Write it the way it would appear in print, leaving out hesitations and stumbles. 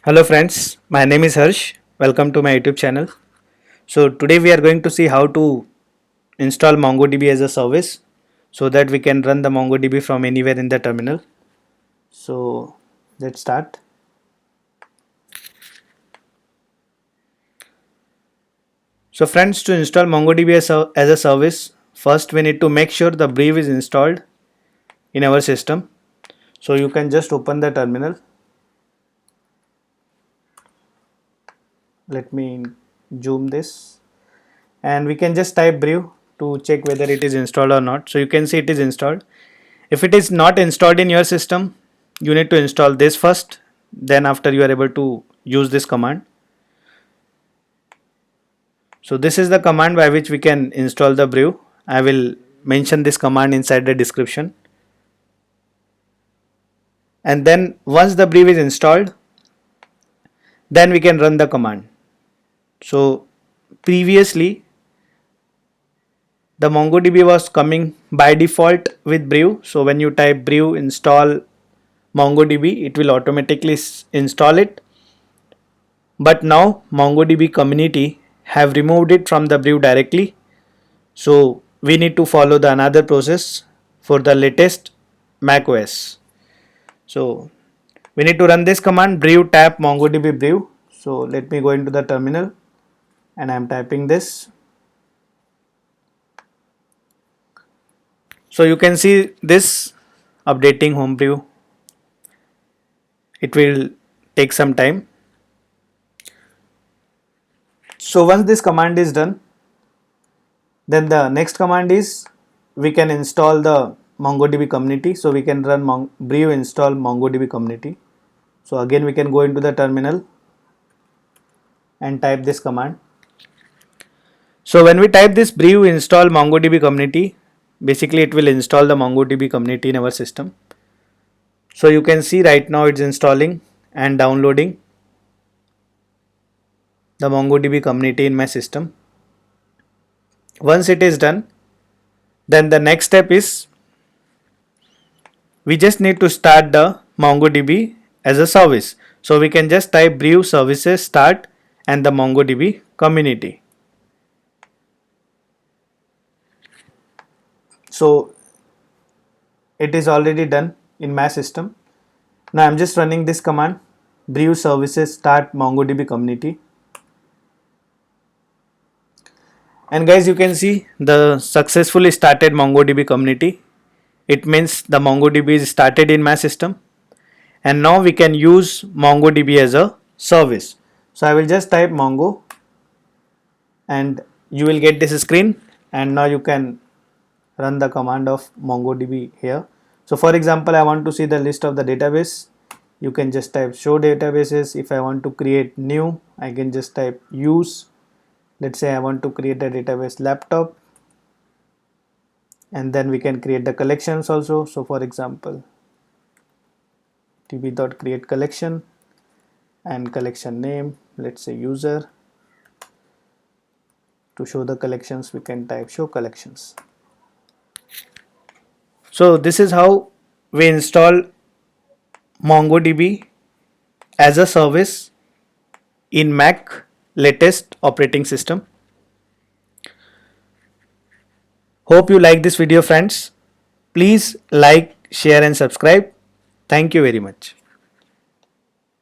Hello friends, my name is Harsh. Welcome to my YouTube channel. So today we are going to see how to install MongoDB as a service so that we can run the MongoDB from anywhere in the terminal. So let's start. So friends, to install MongoDB as a service, first we need to make sure the Brew is installed in our system. So you can just open the terminal. Let me zoom this and we can just type Brew to check whether it is installed or not. So you can see it is installed. If it is not installed in your system, you need to install this first. Then after you are able to use this command. So this is the command by which we can install the Brew. I will mention this command inside the description. And then once the Brew is installed, then we can run the command. So previously the MongoDB was coming by default with Brew. So when you type Brew install MongoDB, it will automatically install it. But now MongoDB community have removed it from the Brew directly. So we need to follow the another process for the latest macOS. So we need to run this command brew tap MongoDB brew. So let me go into the terminal and I am typing this. So you can see this updating Homebrew. It will take some time. So once this command is done, then the next command is we can install the MongoDB community. So we can run brew install MongoDB community. So again we can go into the terminal and type this command. So when we type this brew install MongoDB community, basically it will install the MongoDB community in our system. So you can see right now it's installing and downloading the MongoDB community in my system. Once it is done, then the next step is we just need to start the MongoDB as a service. So we can just type brew services start and the MongoDB community. So it is already done in my system. Now I'm just running this command brew services start MongoDB community. And guys, you can see the successfully started MongoDB community. It means the MongoDB is started in my system. And now we can use MongoDB as a service. So I will just type Mongo and you will get this screen, and now you can run the command of MongoDB here. So for example, I want to see the list of the database. You can just type show databases. If I want to create new, I can just type use. Let's say I want to create a database laptop, and then we can create the collections also. So for example, db.create collection and collection name, let's say user. To show the collections, we can type show collections. So this is how we install MongoDB as a service in Mac latest operating system. Hope you like this video friends. Please like, share and subscribe. Thank you very much.